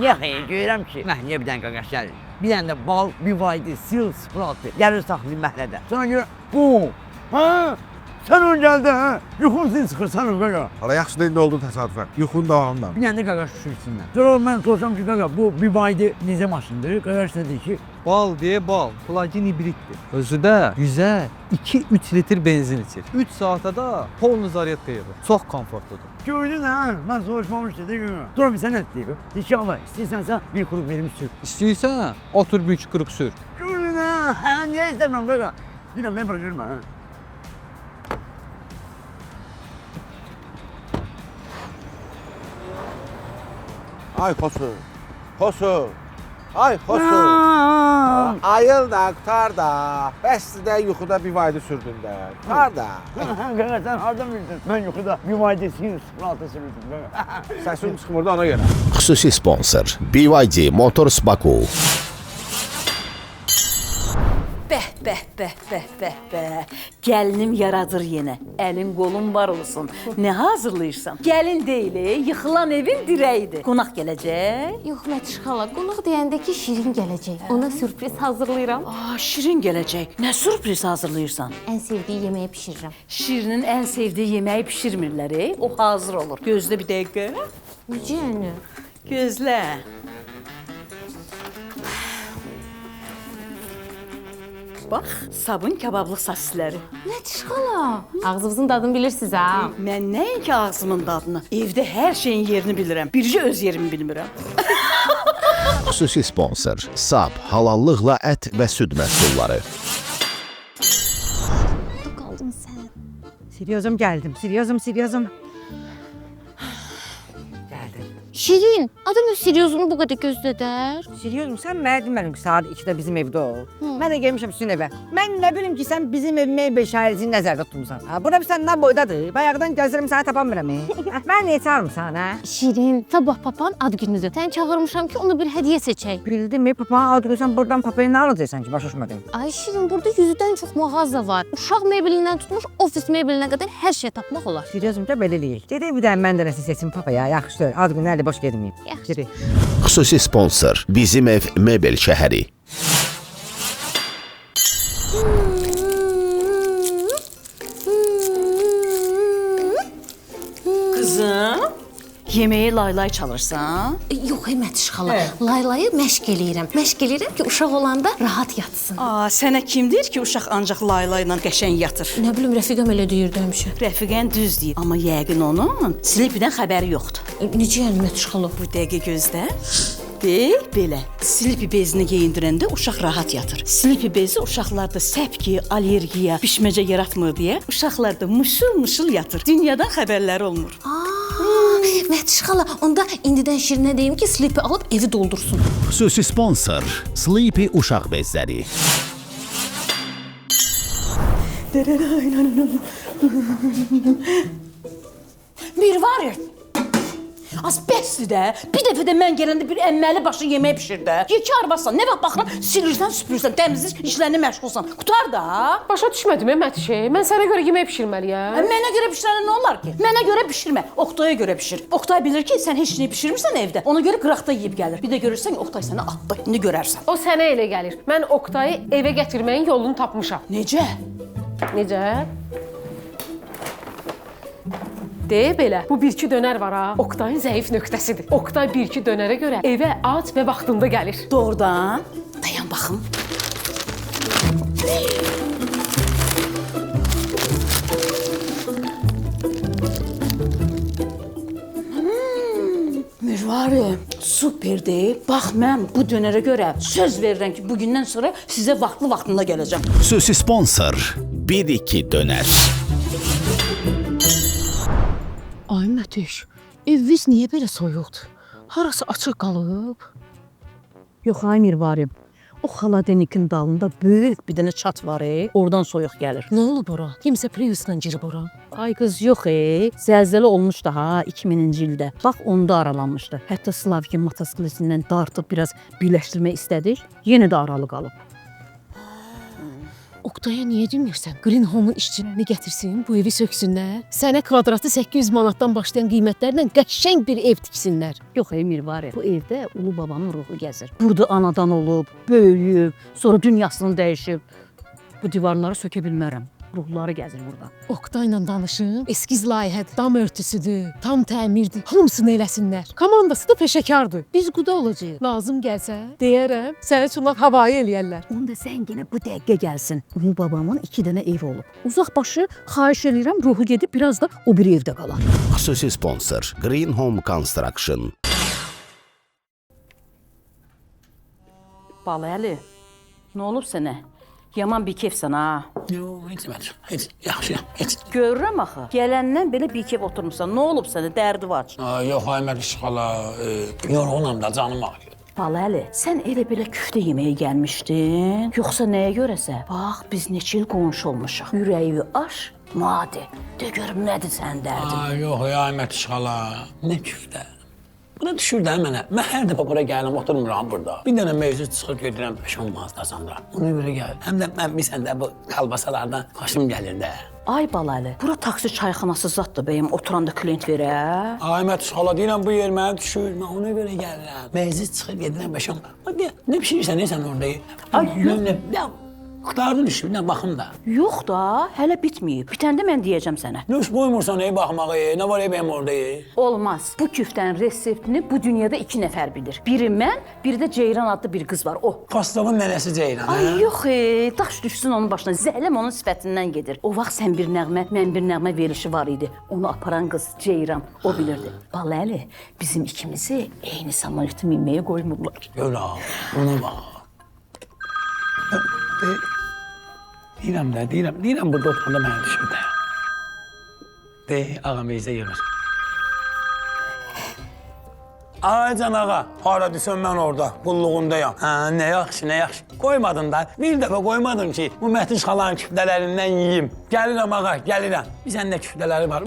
Yox, görürəm ki, məhliyə bir dənə qaqaş gəlir. Bir dənə də bal, bir vaydı, sil, spratı. Gəlir saxlayın məhlədə. Sonra görür, bu, sən ön gəldi, yuxun sil çıxırsan ön qaqa. Hala, yaxşı da indi oldu təsadüfən. Yuxun davamından. Bir dənə də qaqaş düşür içindən. Sonra mən soruşam ki, qaqa, bu bir vaydı necə maşındır? Qaqaş dedi ki, bal deyə bal, plug-in hibriddir. Özü də 100-ə 2-3 litr benzin içir. 3 saata da polnu zaryadka edir. Çox komfortludur. Gördün hə, mən soruşmamışdı, deyim. Sonra bir sən nə deyib? Deyir ki, Allah, istəyirsənsə bir qrup verim sür. İstəyirsən, otur bir iki qırıq sür. Gördün hə, niyə istəmirəm qaqa? Deyirəm, mən bura görmə, hə. Ay xosu. Ay xosu. Ayıl da, qutar da. Bəs də yuxuda bir vaydı sürdün də. Qutar da. Qaqa, sən hardan bildin? Mən yuxuda bir vaydı sil, spratı sürürdüm, qaqa. Səsin çıxmır da ona görə. Xüsusi sponsor BYD Motors Baku. Bəh. Gəlinim yaradır yenə. Əlin qolun var olsun. Nə hazırlayırsan? Gəlin deyil, yıxılan evin dirəyidir. Qonaq gələcək? Yox, Mətiş xala, qonaq deyəndə ki, Şirin gələcək. Ona sürpriz hazırlayıram. Şirin gələcək. Nə sürpriz hazırlayırsan? Ən sevdiyi yeməyi bişirirəm. Şirinin ən sevdiyi yeməyi bişirmirlər, o hazır olur. Gözlə bir dəqiqə. Necə yəni? Gözlə. Bax, sabun kabablıq sosisləri. Mətiş xala, ağzınızın dadını bilirsiniz ha? Mən nəinki ağzımın dadını, evdə hər şeyin yerini bilirəm. Bircə öz yerimi bilmirəm. Xüsusi sponsor SAP halallıqla ət və süd məhsulları. Qaldın sən. Siryozum gəldim, siryozum. Şirin, adam öz seriozunu bu qədər gözlədər. Siryozum, sən mənə demədim ki, saat 2-də bizim evdə ol. Mən də gelmişəm sizin evə. Mən nə bilim ki, sən bizim ev mebel şəhərcini nəzərdə tutmusan. Burada bir səndən boydadır. Bayaqdan gözlərim səni tapamıram. Mən niyə çağırmısan, hə? Şirin, sabah papan ad günüdür. Sən çağırmışam ki, ona bir hədiyyə seçək. Bildim, papanın ad günü buradan papaya nə alacaqsan ki, başa düşmədim. Ay Şirin, burada 100-dən çox mağaza var. Uşaq mebelindən tutmuş ofis mebelinə qədər hər şey tapmaq olar. Siryozum da belə eləyək. Gedək bir də mən də nəsə seçim papaya. Yaxşı, ad günü boş gedməyim. Yaxşı. Xüsusi sponsor Bizim Ev Mebel Şəhəri. Qızım, yeməyi laylay çalırsan? Yox, Mətiş xala. Laylayı məşq eləyirəm. Məşq eləyirəm ki, uşaq olanda rahat yatsın. Sənə kim deyir ki, uşaq ancaq laylayla qəşəng yatır? Nə bilim, rəfiqəm elə deyirdi həmişə. Rəfiqən düz deyir, amma yəqin onun Sleepy-dən xəbəri yoxdur. Necə yəni Mətiş xala? Bu dəqiqə gözlə. Belə. Sleepy bezini geyindirəndə uşaq rahat yatır. Sleepy bezi uşaqlarda səpki, allergiya, bişməcə yaratmır deyə uşaqlarda mışıl-mışıl yatır. Dünyadan xəbərləri olmur. Mətiş xala, onda indidən Şirinə deyim ki, Sleepy alıb evi doldursun. Xüsusi sponsor Sleepy uşaq bezləri. Bir var ya, az bəsdir də. Bir dəfə də mən gələndə bir əmməli başı yemək pişir də. Yekə arvasan, nə vaxt baxıram, silirsən, süpürürsən, təmizlik işlərinə məşğulsan. Qutar da. Başa düşmədim, Mətişi. Mən sənə görə yemək pişirməliyəm. Mənə görə pişirəndə nə olar ki? Mənə görə pişirmə, Oqtaya görə pişir. Oqtay bilir ki, sən heç nə pişirmirsən evdə. Ona görə qıraqda yeyib gəlir. Bir də görürsən ki, Oqtay səni atdı. İndi görərsən. O sənə elə gəlir. Mən Oqtayı evə gətirməyin yolunu tapmışam. Necə? Necə? Belə, bu bir-iki dönər var ha. Oqtayın zəif nöqtəsidir. Oqtay bir-iki dönərə görə evə ac və vaxtında gəlir. Doğrudan. Dayan baxım. Mirvari, superdir. Bax, mən bu dönərə görə söz verirəm ki, bugündən sonra sizə vaxtında gələcəm. Xüsusi sponsor 1-2 dönər. Ay Mətiş, eviniz niyə belə soyuqdur? Harası açıq qalıb? Yox, ay Mirvari. O xaladenikin dalında böyük bir dənə çat var, oradan soyuq gəlir. Nə olub ora? Kimsə priusla girib ora. Ay qız, yox, zəlzələ olmuşdu ha, 2000-ci ildə. Bax, onda aralanmışdı. Hətta Slavkin motosikletindən dartıb biraz birləşdirmək istədik, yenə də aralı qalıb. Oqtaya niyə demirsən? Green Home-un işçilərini gətirsin, bu evi söksünlər. Sənə kvadratı 800 manatdan başlayan qiymətlərlə qəşəng bir ev tiksinlər. Yox, Mirvari, bu evdə ulu babamın ruhu gəzir. Burada anadan olub, böyüyüb, sonra dünyasını dəyişib. Bu divarları sökə bilmərəm. Ruhları gəzir burada. Oqtayla danışım, eskiz layihədir, dam örtüsüdür, tam təmirdir, hamısını eləsinlər. Komandası da peşəkardır. Biz quda olacağıq. Lazım gəlsə, deyərəm, səni çunaq havayı eləyərlər. Onda zənginə bu dəqiqə gəlsin. Ulu babamın 2 dənə ev olub. Uzaq başı, xahiş edirəm, ruhu gedib biraz da o bir evdə qalar. Xüsusi sponsor Green Home Construction. Baləli, nə olub sənə? Yaman bir kefsən ha. Yox, heç, yaxşı, heç. Görürəm axı. Gələndən belə bir kef oturmuşsan. Nə olub sənə? Dərdi var. Yox, ay Mətiş xala, yorğunam da, canım ağrıyor. Baləli, sən elə belə küftə yeməyə gəlmişdin, yoxsa nəyə görəsə? Bax, biz neçə il qonşu olmuşuq. Ürəyi aş, madi. De görüm nədir sənin dərdin? Yox, ay Mətiş xala, nə küftə? Buna düşür də mənə. Mən hər dəfə bura gələm, oturmuram burada. Bir dənə mövzu çıxır, gedirəm, peşman mağazasında. Ona görə gəl. Həm də mən bilsən də bu kalbasalardan xoşum gəlir də. Ay Baləli, bura taksi çayxanası zaddır bəyəm, oturanda klient verə. Ay Mətiş xala, deyirəm bu yer mənə düşür, mən ona görə gəlirəm. Mövzu çıxır, gedirəm, peşman. Nə pişirirsən, sən orada? Ay, Qutardın işi, bir də baxım da. Yox da, hələ bitməyib. Bitəndə mən deyəcəm sənə. Yox, qoymursan ey baxmağı, nə var ey mənim orada? Olmaz. Bu küftənin reseptini bu dünyada 2 nəfər bilir. Biri mən, biri də Ceyran adlı bir qız var, o. Pastovun nənəsi Ceyran, hə? Ay yox, daş düşsün onun başına. Zəhləm onun sifətindən gedir. O vaxt sən bir nəğmə, mən bir nəğmə verilişi var idi. Onu aparan qız Ceyran, o bilirdi. Baləli, bizim ikimizi eyni samolyota minməyə qoymurlar. Öyle abi, ona bax. Deyirəm burada oturanda mənə düşür də. Ağam bizə yığır. Ay can ağa, hara desən mən orada, qulluğundayam. Hə, nə yaxşı. Qoymadın da, bir dəfə qoymadın ki, bu Məhdiş xalanın küftələrindən yiyeyim. Gəlirəm ağa, gəlirəm. Bir səndə küftələri var.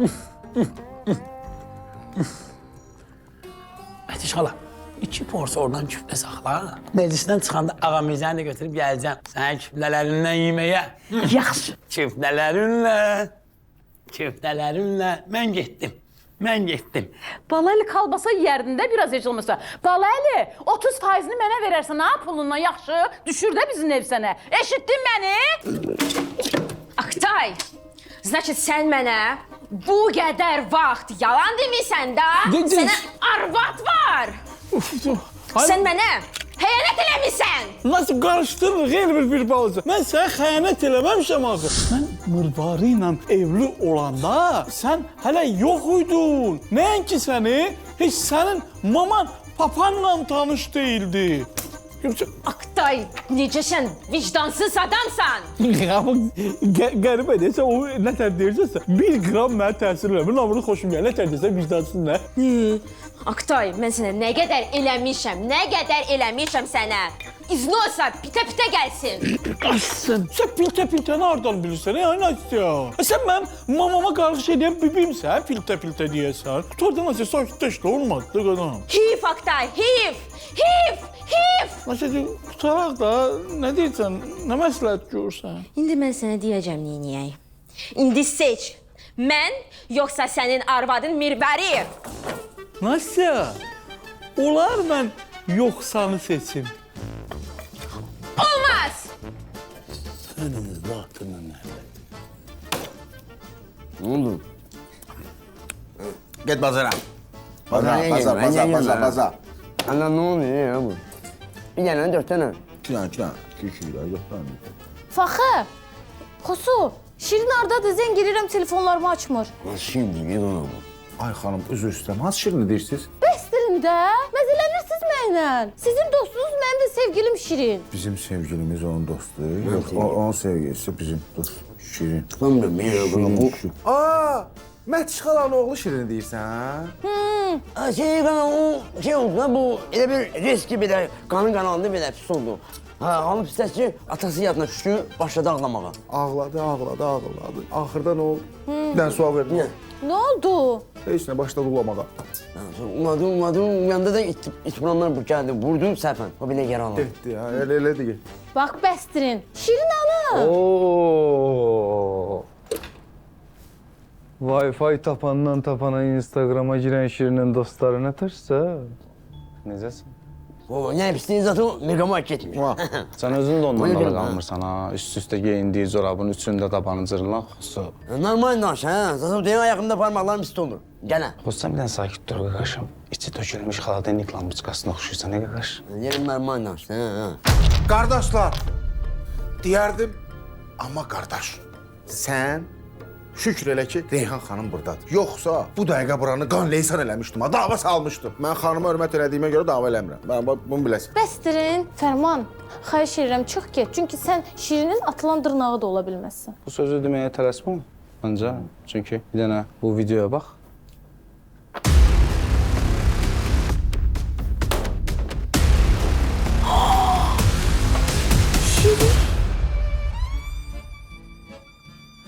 Məhdiş xala, 2 porsiya oradan küflə saxla. Meclisdən çıxanda ağamizəni də götürüb gələcəm. Sənin küflələrindən yeməyə. Yaxşı. Küftələrinlə mən getdim. Baləli kalbasa yerində biraz heç olmasa. Baləli, 30%-ni mənə verərsən, ha pulundan yaxşı? Düşür də bizim ev sənə. Eşitdin məni? Aktay, значит sən mənə bu qədər vaxt yalan demirsən da, sənə arvad var. Sən mənə xəyanət eləmirsən. Nasıl qarışdırırıq el bir balaca? Mən sənə xəyanət eləməmişəm axı. Mən Mırvarı ilə evli olanda sən hələ yox idin. Nəinki səni, heç sənin maman papanla tanış değildi. Aktay, necə sən vicdansız adamsan? Qəribə deyəsən, o nə tər deyirsənsə, 1 qram mənə təsir eləmir. Namını xoşum gəlir, nə tər deyəsən, vicdansız nə? Aktay, mən sənə nə qədər eləmişəm sənə. İzni olsa pitə gəlsin. Sən piltə hardan bilirsən, Настя? Sən mənim mamama qarşı edən bibimsən, piltə deyəsən. Tutardan Настя, sakitləşdi, olmadı qadam. Hif Aktay, hif. Настя, qutaraq da, nə deyirsən, nə məsləhət görürsən? İndi mən sənə deyəcəm neyniyək. İndi seç, mən yoxsa sənin arvadın Mirbəri. Настя, olar mən yoxsanı seçim. Olmaz! Sənin vaxtına nədir? Ne oldu? Get bazara. Baza. Ana ne oluyor ya bu? Bir tane, 4 tane. 2 dənə, 2 dənə, 4 dənə. Faxır, Xosu, Şirin hardadır? Zəng girirəm, telefonlarımı açmır. Şimdi gel ona bu. Ay xanım, üzr istəyirəm. Hansı şirini deyirsiniz? Bəsdirin də, məzələnirsiniz mənlə. Sizin dostunuz mənim də sevgilim Şirin. Bizim sevgilimiz onun dostu. Yox, onun sevgilisi bizim dost. Şirin. Tamam ben bu. Məhdiş xalanın oğlu Şirini deyirsən? O şey oldu da bu elə bir risk gibi de kanın kanalında bir pis oldu. Hamı pisləşçi atası yadına düşdü, başladı ağlamağa. Ağladı. Axırda nə oldu? Bir dənə sual verdim. Ne oldu? Heç nə, başladı ulamağa. Umadım, uyanda da it vuranlar gəldi, vurdum səhvən. O belə yer aldı. Getdi ya, elə de get. Bax, bəsdirin. Şirin hanım. Wi-Fi tapandan tapana Instagram'a giren Şirin'in dostları ne tırsa? Necəsin? Ne pisliğin zatı megamarketmiş. Sən özün də ondan qala qalmırsan ha. Üst-üstə geyindiyi zorabın üçündə tabanı cırılan Xosu. Normal danış ha. Zaten deyən ayağımda parmaqlarım pis olur. Gələ. Xosu sən bir dənə sakit dur qaqaşım. İçi tökülmüş xaladenik lambuçkasına oxşuyursan ne qaqaş? Yerim normal danış ha. Qardaşlar, deyərdim, amma qardaş, sən şükür elə ki, Reyhan xanım buradadır. Yoxsa bu dəqiqə buranı qan leysan eləmişdim, dava salmışdım. Mən xanıma hörmət elədiyimə görə dava eləmirəm. Mən bunu biləsən. Bəsdirin. Fərman, xahiş edirəm, çıx get. Çünki sən Şirinin atılan dırnağı da ola bilməzsən. Bu sözü deməyə tələsmə məncə. Çünki bir dənə bu videoya bax.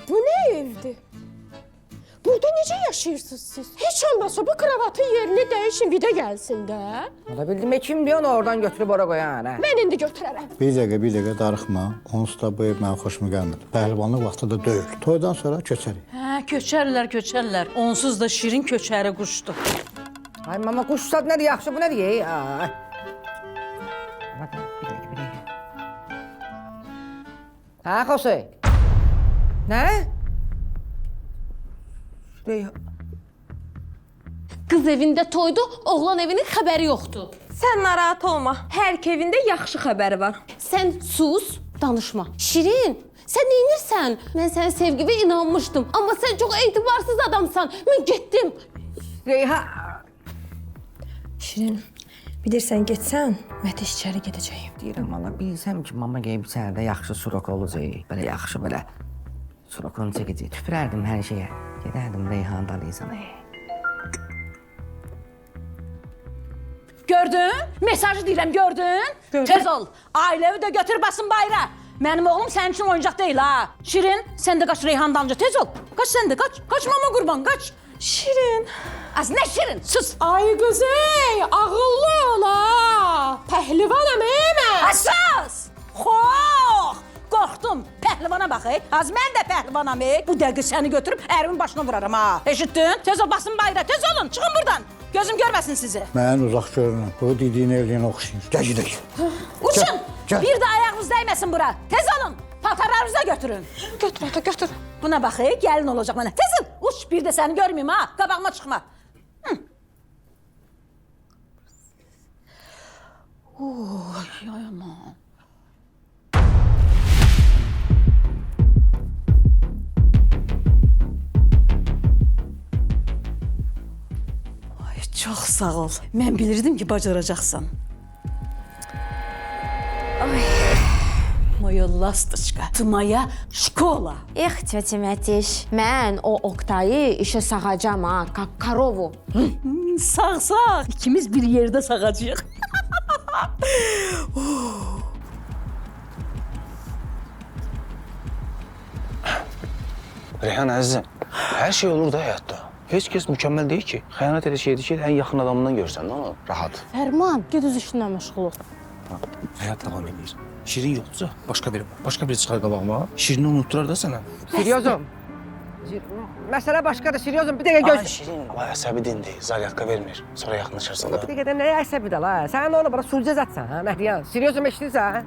Bu ne evdi? Burada necə yaşayırsınız siz? Heç olmasa bu kravatın yerini dəyişin, bir də gəlsin də. Ola bildim, kimdir onu oradan götürüb ora qoyan, hə? Mən indi götürərəm. Bir dəqiqə darıxma. Onsuz da bu ev mənim xoşuma gəlmir. Pəhlivanlıq vaxtı da deyil. Toydan sonra köçərik. Hə, köçərlər. Onsuz da Şirin köçəri quşdu. Ay mama, quşsad nədir, yaxşı, bu nədir? Ay. Hə, Xosey? Nə? Reyhan. Qız evində toydu, oğlan evinin xəbəri yoxdur. Sən narahat olma. Hər iki evində yaxşı xəbəri var. Sən sus, danışma. Şirin, sən neynirsən? Mən sənin sevgivə inanmışdım. Amma sən çox etibarsız adamsan. Mən getdim. Reyhan. Şirin, bilirsən getsən, Mətiş içəri gedəcəyim. Deyirəm, valla bilsəm ki, mama gəlib içəridə yaxşı surok olacaq. Belə yaxşı, belə surokunu çəkəcək. Tüpürərdim hər şeyə. Gedərdim Reyhan dalıysana. Gördün? Mesajı deyirəm, gördün? Tez ol. Ailəvi də götür basın bayra. Mənim oğlum sənin üçün oyuncaq deyil ha. Şirin, sən də qaç Reyhan dalınca, tez ol. Qaç sən də, qaç. Qaç mama qurban, qaç. Şirin. Az nə Şirin? Sus. Ay qızey, ağıllı ol ha. Pəhlivanam mən. Əsas. Xox. Qorxdum. Pəhlivana bax, az mən də pəhlivanam. Bu dəqiqə səni götürüb ərimin başına vuraram ha. Eşitdin? Tez ol basın bayra, tez olun. Çıxın buradan. Gözüm görməsin sizi. Mən uzaq görürəm. Bu dediyini eləyən oxşayır. Gəl gedək. Uçun. Gəl. Bir də ayağınız dəyməsin bura. Tez olun. Paltarlarınızı götürün. Götür ata, götür. Buna bax, gəlin olacaq mənə. Tez ol. Uç, bir də səni görməyim ha. Qabağıma çıxma. Oy, aman. Çox sağ ol. Mən bilirdim ki, bacaracaqsan. Ay. Moya lastoçka, ты моя школа. Ex, tətə Mətiş, mən o Oktayı işə sağacam ha, korovu. Sağ, sağ. İkimiz bir yerdə sağacağıq. Reyhan əzizim, hər şey olur da həyatda. Heç kəs mükəmməl deyil ki. Xəyanət elə şeydir ki, ən yaxın adamından görsən, nə olur? Rahat. Fərman, get öz işinlə məşğul ol. Həyat davam edir. Şirin yoxdursa, başqa biri çıxar qabağıma. Şirini unutdurar da sənə. Siryozum. Məsələ başqadır, Siryozum. Bir dəqiqə göz... Şirin. Ama əsəbi dindir, zaryatka vermir. Sonra yaxınlaşırsan da. Bir dəqiqə nəyə əsəbi də la? Sən onu bana sulca zatsan, ha, Məhriyan? Siryozum eşidirsən?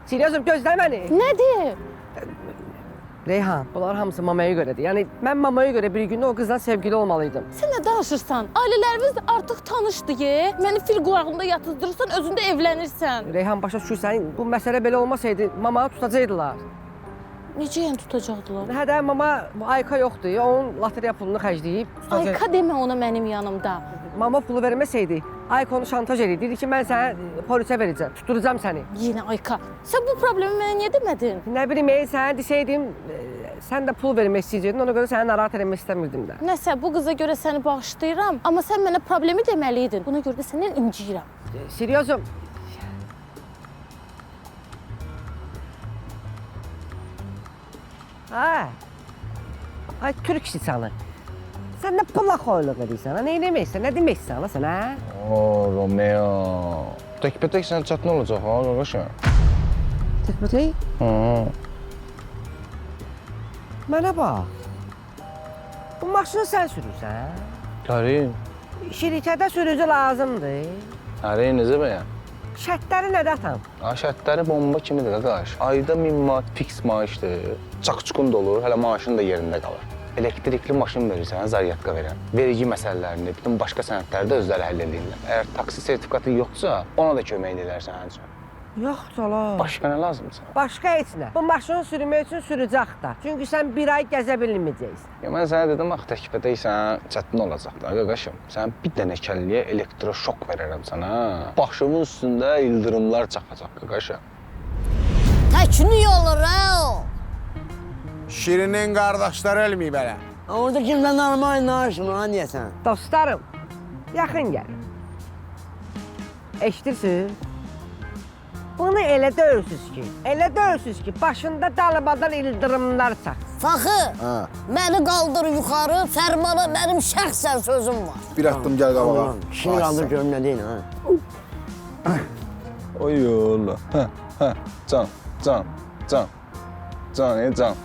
Siryozum gözlə məni. Nədir? Reyhan, bunlar hamısı mamaya görədir. Yəni, mən mamaya görə bir gün o qızla sevgili olmalıydım. Sən nə danışırsan? Ailələrimiz artıq tanışdı, Məni fil qulağında yatızdırırsan, özündə evlənirsən. Reyhan, başa düşürsən, bu məsələ belə olmasaydı, mamanı tutacaqdılar. Necə yəni tutacaqdılar? Hə də, mama Ayka yoxdur, onun loteriya pulunu xərcləyib. Ayka demə ona mənim yanımda. Mama pulu verməsəydi, Ayka onu şantaj edir. Dedi ki, mən səni polisə verəcəm, tutturacam səni. Yenə Ayka, sən bu problemi mənə niyə demədin? Nə bilim, sənə desəydim, sən də pul vermək istəyəcəkdin, ona görə səni narahat eləmək istəmirdim də. Nəsə, bu qıza görə səni bağışlayıram, amma sən mənə problemi deməliydin. Buna görə də səndən inciyirəm. Siryozum. Ha. Ay, Türk siçanı. Sən nə pula xoyluq edirsən, nə eləməksən, nə deməksən sən, hə? Oo, Romeo. Təkbətək sənə çətin olacaq, ha, qardaşım. Təkbətək? Hı. Mənə bax. Bu maşını sən sürürsən? Karim. Şirkətə sürücü lazımdır. Karim, necə bəyən? Şərtləri nədə atam? Şərtləri bomba kimidir, qardaş. Ayda 1000 manat fiks maaşdır. Çaqçuqun da olur, hələ maaşın da yerində qalır. Elektrikli maşın verirsən, zaryatka verən. Vergi məsələlərini, bütün başqa sənədləri də özləri həll edirlər. Əgər taksi sertifikatın yoxdursa, ona da kömək edirlər sənə. Yoxdur la. Başqa nə lazımdır? Başqa heç nə. Bu maşını sürmək üçün sürücək da. Çünki sən bir ay gəzə bilməyəcəksən. Ya mən sənə dedim, axı təkbətək sənə çətin olacaq da, qaqaşım. Sən bir dənə kəlliyə elektroşok verərəm sənə. Başımın üstündə ildırımlar çaxacaq, qaqaşım. Təkni olur, ha? Şirinin qardaşları ölməyib hələ. Orada kimsə normal danışmır, ha deyəsən? Dostlarım, yaxın gəlin. Eşidirsiniz? Bunu elə döyürsünüz ki, başında dalabadan ildırımlar çaksın. Faxı, məni qaldır yuxarı, Fərmana mənim şəxsən sözüm var. Bir addım gəl qabağa. Kişini qaldır görüm nə deyil, ha? Oy yolla. Can. Can, can.